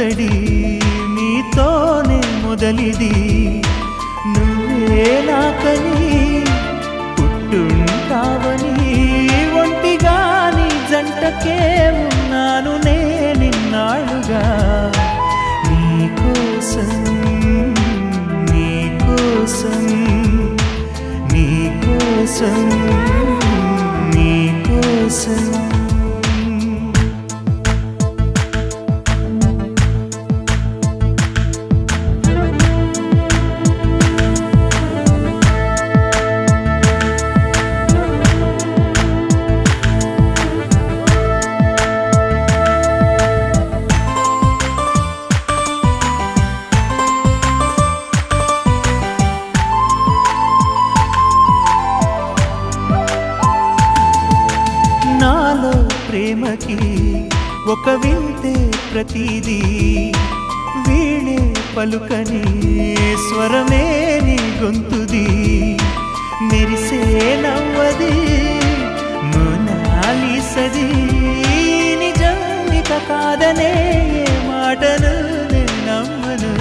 సందడి నీతోనే మొదలిది నువ్వే నాకని పుట్టుంటావని ఒంటిగా నీ జంటకే ఉన్నాను నేనిన్నాళ్ళుగా నీకోసం నీకోసం నీకోసం నీకోసం ప్రేమకి ఒక వింతే ప్రతిదీ వీణే పలుకని స్వరమే నీ గొంతుది మెరిసే నవ్వది మోనాలిసది నిజానిక కాదనే మాటను నేను నమ్మను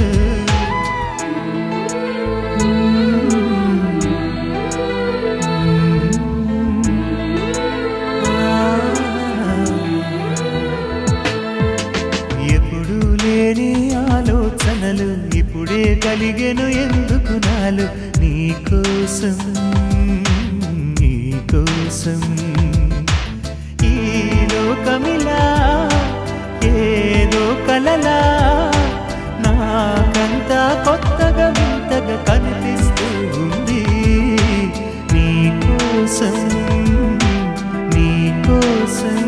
ఆలోచనలు ఇప్పుడే కలిగెను ఎందుకు నాలు నీకోసం నీకోసం ఈ లోకమిలా ఏదో కలలా నాకంతా కొత్తగా వింతగా కనిపిస్తూ ఉంది నీకోసం నీకోసం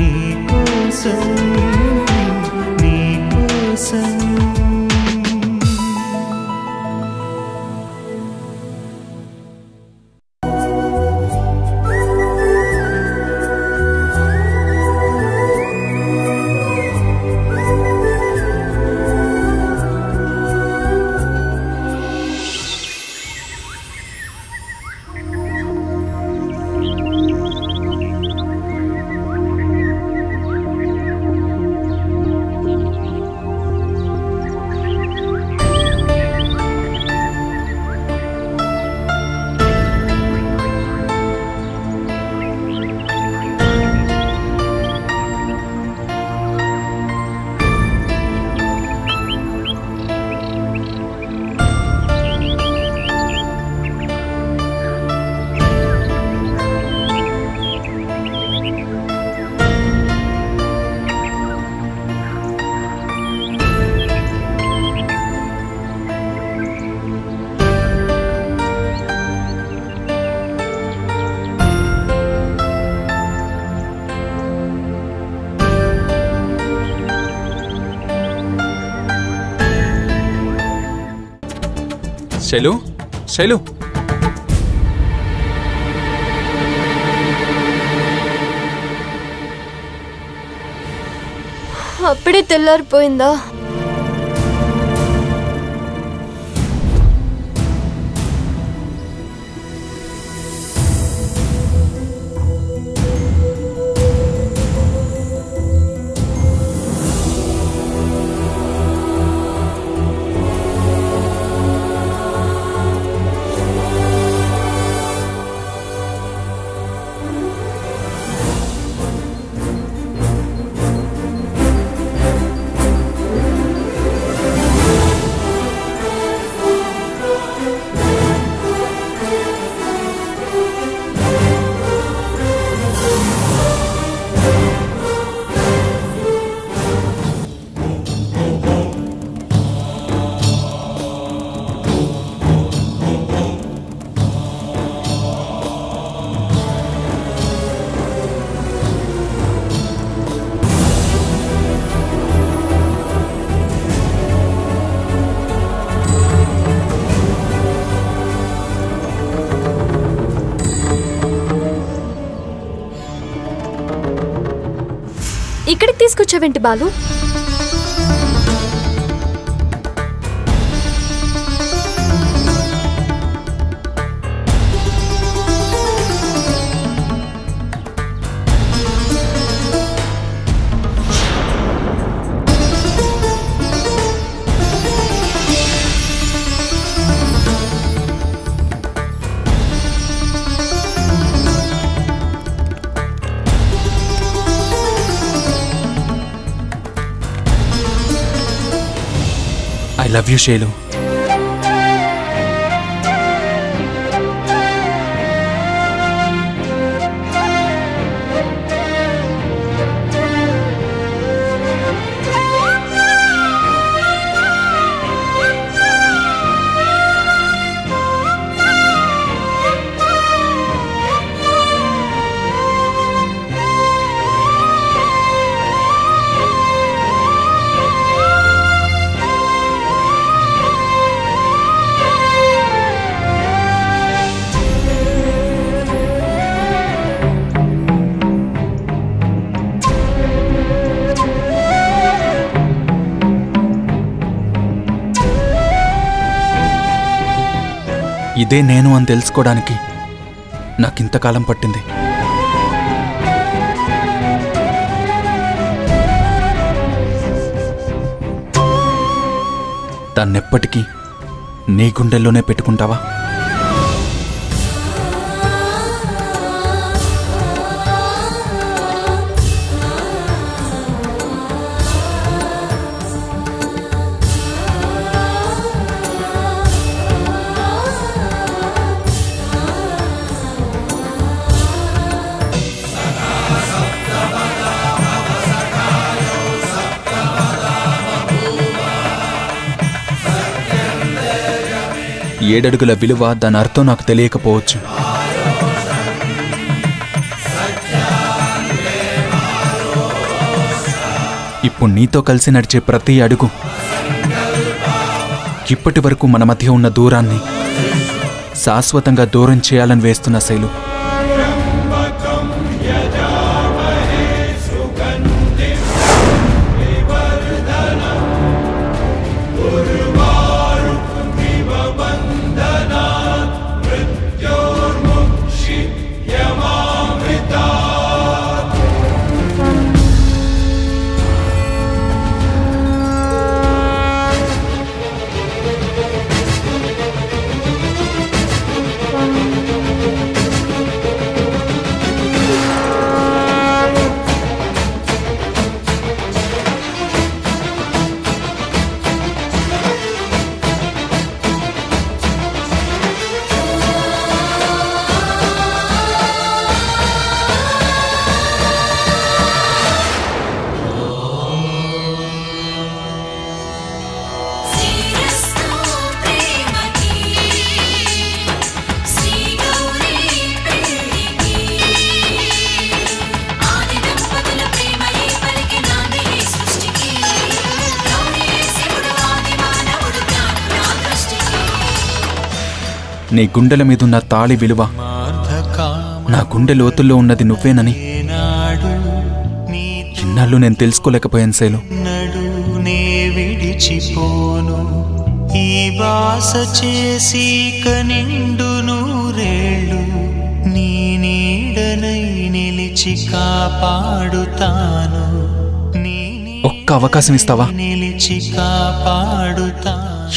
నీకోసం శైలు శైలు అప్పుడే తెల్లారిపోయిందా? ఇక్కడికి తీసుకొచ్చావేంటి Balu? I love you Shailu. ఇదే నేను అని తెలుసుకోవడానికి నాకింతకాలం పట్టింది. దాన్నెప్పటికీ నీ గుండెల్లోనే పెట్టుకుంటావా? ఏడడుగుల విలువ దాని అర్థం నాకు తెలియకపోవచ్చు. ఇప్పుడు నీతో కలిసి నడిచే ప్రతి అడుగు ఇప్పటి వరకు మన మధ్య ఉన్న దూరాన్ని శాశ్వతంగా దూరం చేయాలని వేస్తున్న శైలు. నీ గుండెల మీదున్న తాళి విలువ నా గుండె లోతుల్లో ఉన్నది నువ్వేనని ఇన్నాళ్ళు నేను తెలుసుకోలేకపోయాను శైలు. ఈ బాస చేసి కనిండు నూరేళ్ళు నీ నీడనై నిలిచి కాపాడుతాను. ఒక్క అవకాశం ఇస్తావా? నిలిచి కాపాడుతా.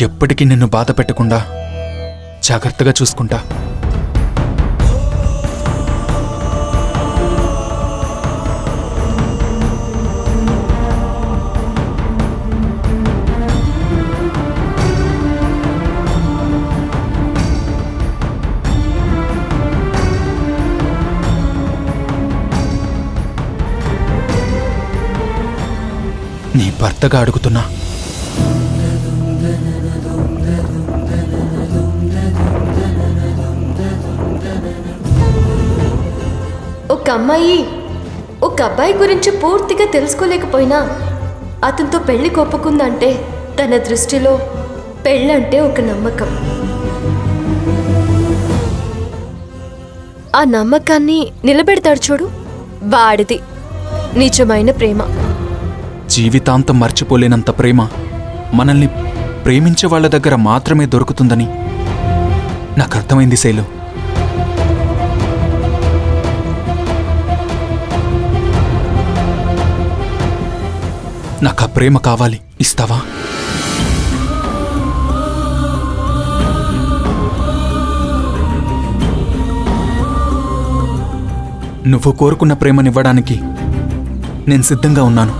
ఎప్పటికీ నిన్ను బాధ పెట్టకుండా జాగ్రత్తగా చూసుకుంటా. నీ భర్తగా అడుగుతున్నా. ఒక అమ్మాయి ఒక అబ్బాయి గురించి పూర్తిగా తెలుసుకోలేకపోయినా అతనితో పెళ్లి ఒప్పుకుందంటే తన దృష్టిలో పెళ్ళంటే ఒక నమ్మకం. ఆ నమ్మకాన్ని నిలబెడతాడు చూడు, వాడిది నిజమైన ప్రేమ. జీవితాంతం మర్చిపోలేనంత ప్రేమ మనల్ని ప్రేమించే వాళ్ళ దగ్గర మాత్రమే దొరుకుతుందని నాకు అర్థమైంది శైలు. నాకు ఆ ప్రేమ కావాలి, ఇస్తావా? నువ్వు కోరుకున్న ప్రేమనివ్వడానికి నేను సిద్ధంగా ఉన్నాను.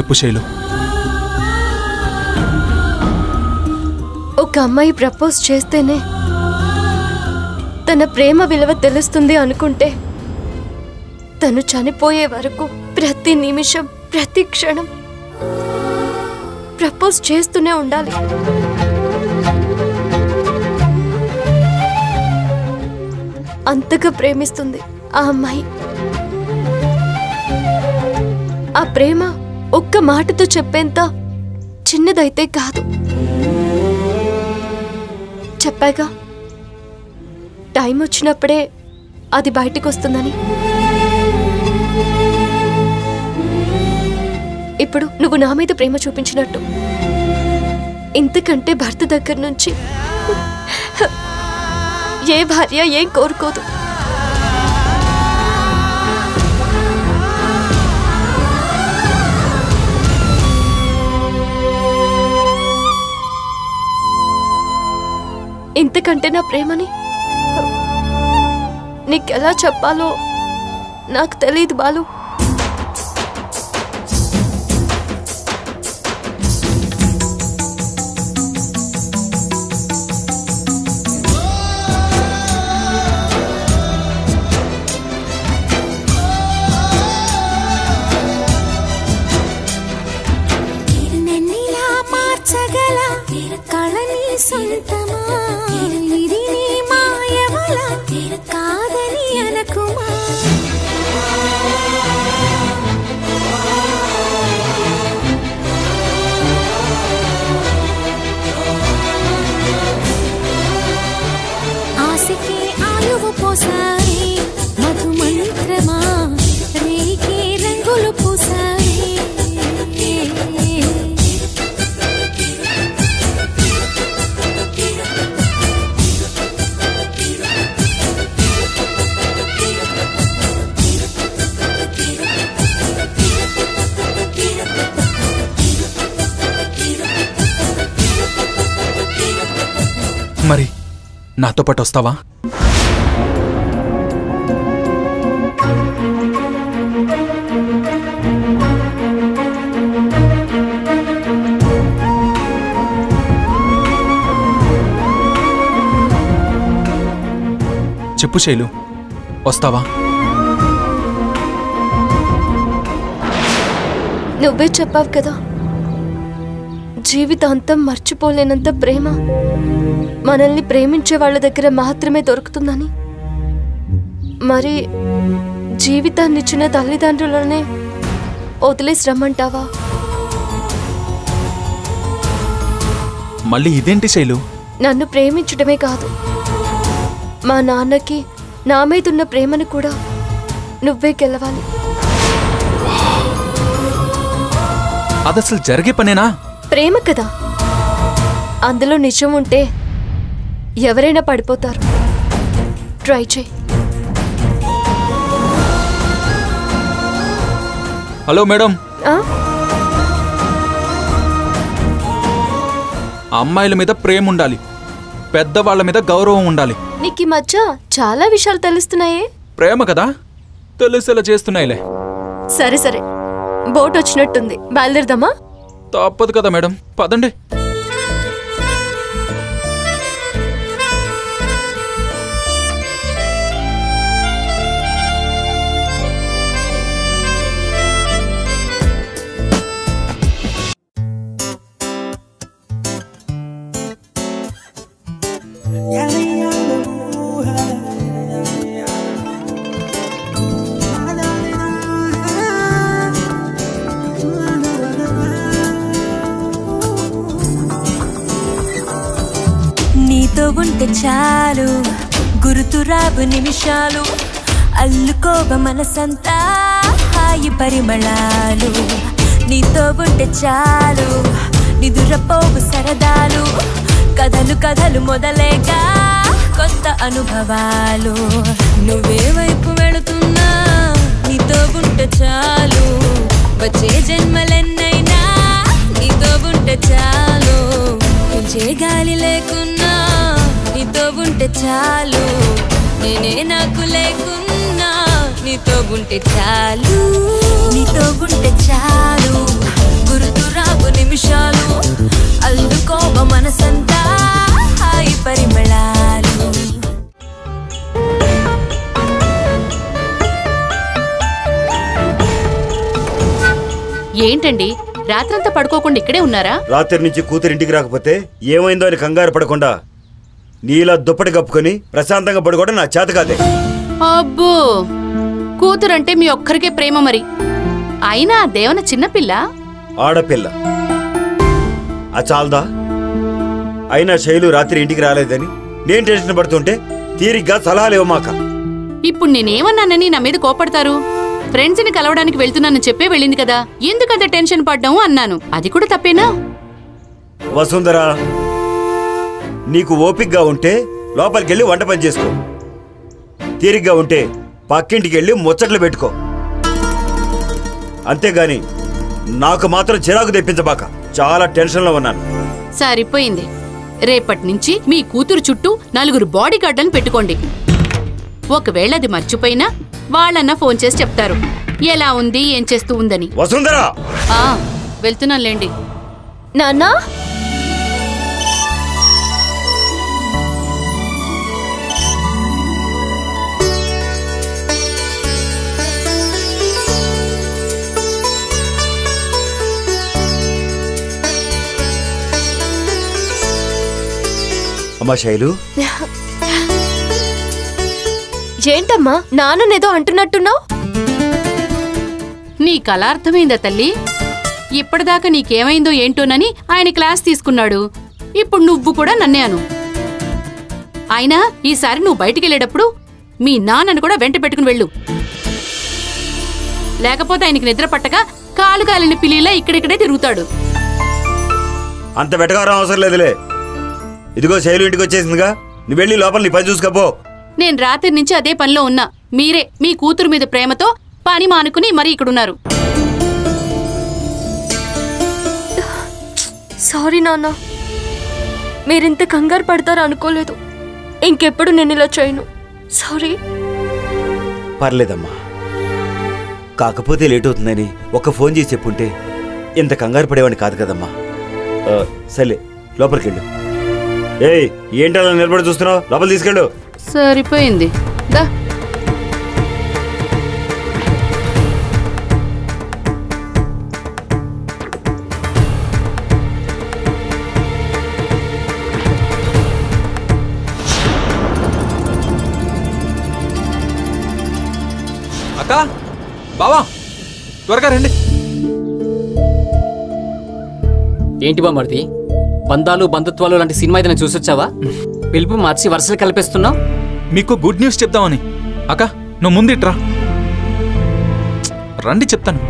చెప్పు శైలు. ఒక అమ్మాయి ప్రపోజ్ చేస్తేనే తన ప్రేమ విలువ తెలుస్తుంది అనుకుంటే తను చనిపోయే వరకు ప్రతి నిమిషం ప్రతి క్షణం ప్రపోజ్ చేస్తూనే ఉండాలి. అంతగా ప్రేమిస్తుంది ఆ అమ్మాయి. ఆ ప్రేమ ఒక్క మాటతో చెప్పేంత చిన్నదైతే కాదు. చెప్పాగా టైం వచ్చినప్పుడే అది బయటకు వస్తుందని. ఇప్పుడు నువ్వు నా మీద ప్రేమ చూపించినట్టు ఇంతకంటే భర్త దగ్గర నుంచి ఏ భార్య ఏం కోరుకోదు. ఇంతకంటే నా ప్రేమని నీకెలా చెప్పాలో నాకు తెలియదు బాలు. మరి నాతో పాటు వస్తావా? చెప్పు శైలు, వస్తావా? నువ్వే చెప్పావు కదా, జీవితాంతం మర్చిపోలేనంత ప్రేమ మనల్ని ప్రేమించే వాళ్ళ దగ్గర మాత్రమే దొరుకుతుందని. మరి జీవితాన్నిచ్చిన తల్లిదండ్రులనే వదిలేసి రమ్మంటావా? మళ్ళీ ఇదేంటి శైలు? నన్ను ప్రేమించడమే కాదు, మా నాన్నకి నా మీదున్న ప్రేమను కూడా నువ్వే గెలవాలి. అదసలు జరిగే పనేనా? ప్రేమ కదా, అందులో నిజం ఉంటే ఎవరైనా పడిపోతారు. ట్రై చేయి. హలో మేడం, ఆ? అమ్మాయిల మీద ప్రేమ ఉండాలి, పెద్దవాళ్ల మీద గౌరవం ఉండాలి. నీకు ఈ మధ్య చాలా విషయాలు తెలుస్తున్నాయే. ప్రేమ కదా, తెలిసేలా చేస్తున్నాయిలే. సరే సరే, బోట్ వచ్చినట్టుంది, బయలుదేరదామా? తప్పదు కదా మేడం, పదండి. నీతో ఉంటే చాలు, గుర్తురావు నిమిషాలు, అల్లుకోవ మనసంతా హాయి పరిమళాలు. నీతో ఉంటే చాలు, నిదురపోవు సరదాలు, కథలు కథలు మొదలేగా కొత్త అనుభవాలు. నువ్వే వైపు వెళుతున్నా నీతో ఉంటే చాలు, వచ్చే జన్మలెన్నైనా నీతో ఉంటే చాలు. పిలిచే గాలి లేకున్నా నీతో ఉంటే చాలు, నేనే నాకు లేకున్నా నీతో ఉంటే చాలు. నీతో ఉంటే చాలు, గుర్తురావు నిమిషాలు అల్లుకోవ మనసంతా హాయి పరిమళాలు. ఏంటండి రాత్రంతా పడుకోకుండా ఇక్కడే ఉన్నారా? రాత్రి నుంచి కూతురు ఇంటికి రాకపోతే ఏమైందో అని కంగారు పడకుండా నీలా దుప్పటి కప్పుకొని ప్రశాంతంగా పడుకోవడం నా చేత కాదే. అబ్బో, కూతురంటే మీ ఒక్కరికే ప్రేమ మరి. అయినా దేవన చిన్నపిల్ల, ఆడపిల్ల. చాలదా? అయినా శైలు రాత్రి ఇంటికి రాలేదని నేను టెన్షన్ పడుతుంటే తీరిగ్గా సలహాలు ఇవ్వమాక. ఇప్పుడు నేనేమన్నానని నా మీద కోపడతారు? ఫ్రెండ్స్ ని కలవడానికి వెళ్తున్నానని చెప్పే వెళ్ళింది కదా, ఎందుకంత టెన్షన్ పడ్డాము అన్నాను. అది కూడా తప్పేనా? వసుంధరా, నీకు ఓపికగా ఉంటే లోపలికెళ్ళి వంట పని చేసుకో. తీరిగ్గా ఉంటే పక్కింటికి వెళ్ళి ముచ్చట్లు పెట్టుకో. అంతేగాని నాకు మాత్రం చిరాకు తెప్పించబాక. చాలా టెన్షన్లో ఉన్నాను. సరిపోయింది. రేపటి నుంచి మీ కూతురు చుట్టూ 4 బాడీ గార్డులను పెట్టుకోండి. ఒకవేళ అది మర్చిపోయినా వాళ్ళన్నా ఫోన్ చేసి చెప్తారు ఎలా ఉంది, ఏం చేస్తూ ఉందని. వసుంధరా, వెళ్తున్నానులేండి. నాన్నా, అమ్మా శైలు. ఏంటమ్మా నాన్ననేదో అంటున్నట్టున్నావు? నీ కళ అర్థమైందా తల్లి? ఇప్పటిదాకా నీకేమైందో ఏంటోనని ఆయన క్లాస్ తీసుకున్నాడు. ఇప్పుడు నువ్వు కూడా నన్నే అను. అయినా ఈసారి నువ్వు బయటికెళ్ళేటప్పుడు మీ నాన్నను కూడా వెంట పెట్టుకుని వెళ్ళు. లేకపోతే ఆయనకి నిద్ర పట్టక కాలు కాలిన పిల్లిలా ఇక్కడిక్కడే తిరుగుతాడు. అంత వెటకారం అవసరం లేదులే. ఇదిగో శైలు ఇంటికి వచ్చేసిందిగా, నువ్వు వెళ్ళి లోపల నీ పని చూసుకోపో. నేను రాత్రి నుంచి అదే పనిలో ఉన్నా. మీరే మీ కూతురు మీద ప్రేమతో పని మానుకుని మరీ ఇక్కడున్నారు. సారీ నాన్న, మీరింత కంగారు పడతారు అనుకోలేదు. ఇంకెప్పుడు నేను ఇలా చేయను. సారీ. పర్లేదమ్మా, కాకపోతే లేట్ అవుతుందని ఒక ఫోన్ చేసి చెప్పుంటే ఇంత కంగారు పడేవాడిని కాదు కదమ్మా. సరే లోపలికెళ్ళు. ఏయ్, ఏంటలా నిలబడి చూస్తున్నావు? లోపల తీసుకెళ్ళు. సరిపోయింది దా. అక్క, బావా, త్వరగా రండి. ఏంటి బామర్ది, బంధాలు బంధుత్వాలు లాంటి సినిమా ఏదైనా చూసొచ్చావా? పిలుపు మార్చి వరుసలు కలిపేస్తున్నావు. మీకు గుడ్ న్యూస్ చెప్దామని. అక్క, నువ్వు ముందిట్రా. రండి చెప్తాను.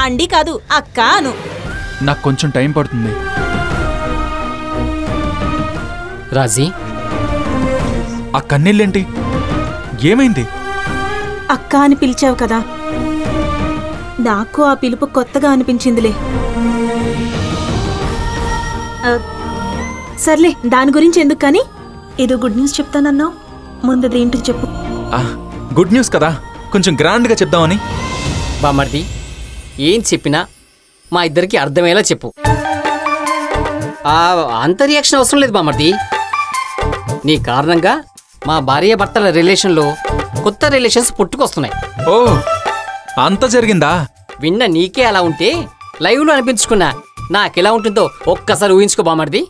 అండి కాదు అక్క అను. నాకు కొంచెం టైం పడుతుంది. రాజీ, ఆ కన్నీళ్ళేంటి? ఏమైంది? అక్క అని పిలిచావు కదా, నాకు ఆ పిలుపు కొత్తగా అనిపించిందిలే. సర్లే, దాని గురించి ఎందుకు కానీ ఏదో గుడ్ న్యూస్ చెప్తానన్నావు. ముందు ఏంటో చెప్పు. గుడ్ న్యూస్ కదా, కొంచెం గ్రాండ్గా చెప్దామని. బామర్ది, ఏం చెప్పినా మా ఇద్దరికి అర్థమయ్యేలా చెప్పు. అంత రియాక్షన్ అవసరం లేదు బామర్ది. నీ కారణంగా మా భార్య భర్తల రిలేషన్లో కొత్త రిలేషన్స్ పుట్టుకొస్తున్నాయి. ఓ, అంత జరిగిందా? విన్న నీకే అలా ఉంటే లైవ్లో అనిపించుకున్నా నాకెలా ఉంటుందో ఒక్కసారి ఊహించుకో బామర్ది.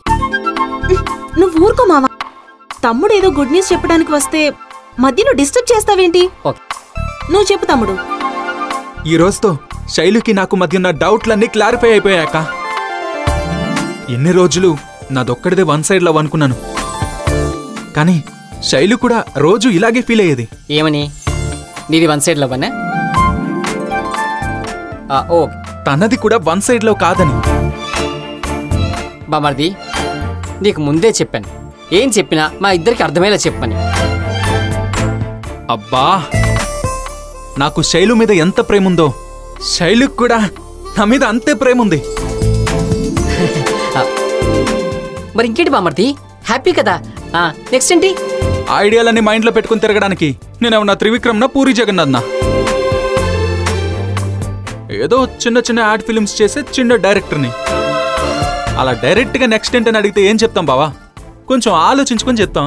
నువ్వు ఊరుకో మావా. తమ్ముడు ఏదో గుడ్ న్యూస్ చెప్పడానికి వస్తే మధ్యలో డిస్టర్బ్ చేస్తావేంటి? నువ్వు చెప్పు తమ్ముడు. ఈ రోజుతో శైలుకి నాకు మధ్య ఉన్న డౌట్లన్నీ క్లారిఫై అయిపోయాక. ఎన్ని రోజులు నాదొక్కడిదే వన్ సైడ్ లవ్ అనుకున్నాను, కానీ శైలు కూడా రోజు ఇలాగే ఫీల్ అయ్యేది. ఏమని? నీది వన్ సైడ్ లవ్ అనే? ఓ, తనది కూడా వన్ సైడ్ లవ్ కాదని. బామర్ది, నీకు ముందే చెప్పాను, ఏం చెప్పినా మా ఇద్దరికి అర్థమయ్యేలా చెప్పని. అబ్బా, నాకు శైలు మీద ఎంత ప్రేమ ఉందో శైలుకు కూడా నా మీద అంతే ప్రేమ ఉంది. మరి ఇంకేంటి బామర్ది, హ్యాపీ కదా? నెక్స్ట్ ఏంటి? ఐడియాలన్నీ మైండ్లో పెట్టుకుని తిరగడానికి నేనేమన్నా త్రివిక్రమ్నా పూరి జగన్నాథ్నా? ఏదో చిన్న చిన్న యాడ్ ఫిల్మ్స్ చేసే చిన్న డైరెక్టర్ని. అలా డైరెక్ట్గా నెక్స్ట్ ఏంటని అడిగితే ఏం చెప్తాం బావా? కొంచెం ఆలోచించుకొని చెప్తాం.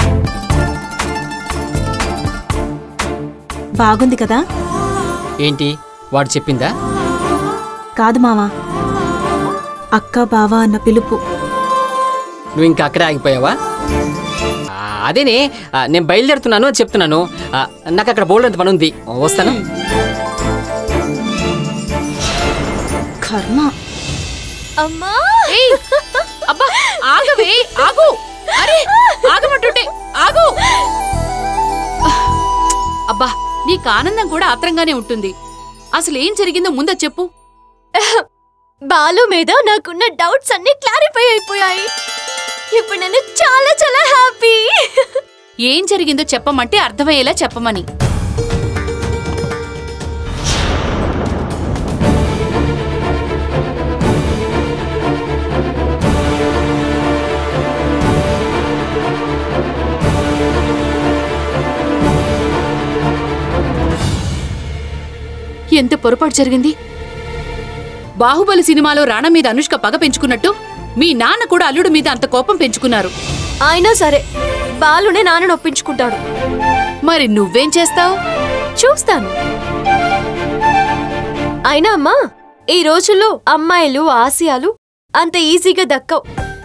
బాగుంది కదా? ఏంటి వాడు చెప్పిందా? కాదు మావా, అక్క బావా అన్న పిలుపు. నువ్వు ఇంకా అక్కడే ఆగిపోయావా? అదేనే, నేను బయలుదేరుతున్నాను అని చెప్తున్నాను. నాకు అక్కడ బోల్డ్ అంత పని ఉంది, వస్తాను. కర్మ. అమ్మా అబ్బా ఆగవే, ఆగు. అరే ఆగమంటుంటే ఆగు. అబ్బా నీకు ఆనందం కూడా ఆత్రంగానే ఉంటుంది. అసలు ఏం జరిగిందో ముందు చెప్పు. బాలు మీద నాకున్న డౌట్స్ అన్ని క్లారిఫై అయిపోయాయి. ఇప్పుడు నేను చాలా చాలా హ్యాపీ. ఏం జరిగిందో చెప్పమంటే అర్థమయ్యేలా చెప్పమని. ఎంత పొరపాటు జరిగింది. బాహుబలి సినిమాలో రాణా మీద అనుష్క పగ పెంచుకున్నట్టు మీ నాన్న కూడా అల్లుడు మీద అంత కోపం పెంచుకున్నారు. అయినా సరే బాలునే నాన్న ఒప్పించుకుంటాడు. మరి నువ్వేం చేస్తావు? చూస్తాను. అయినా అమ్మా, ఈ రోజుల్లో అమ్మాయిలు ఆశయాలు అంత ఈజీగా దక్కవు.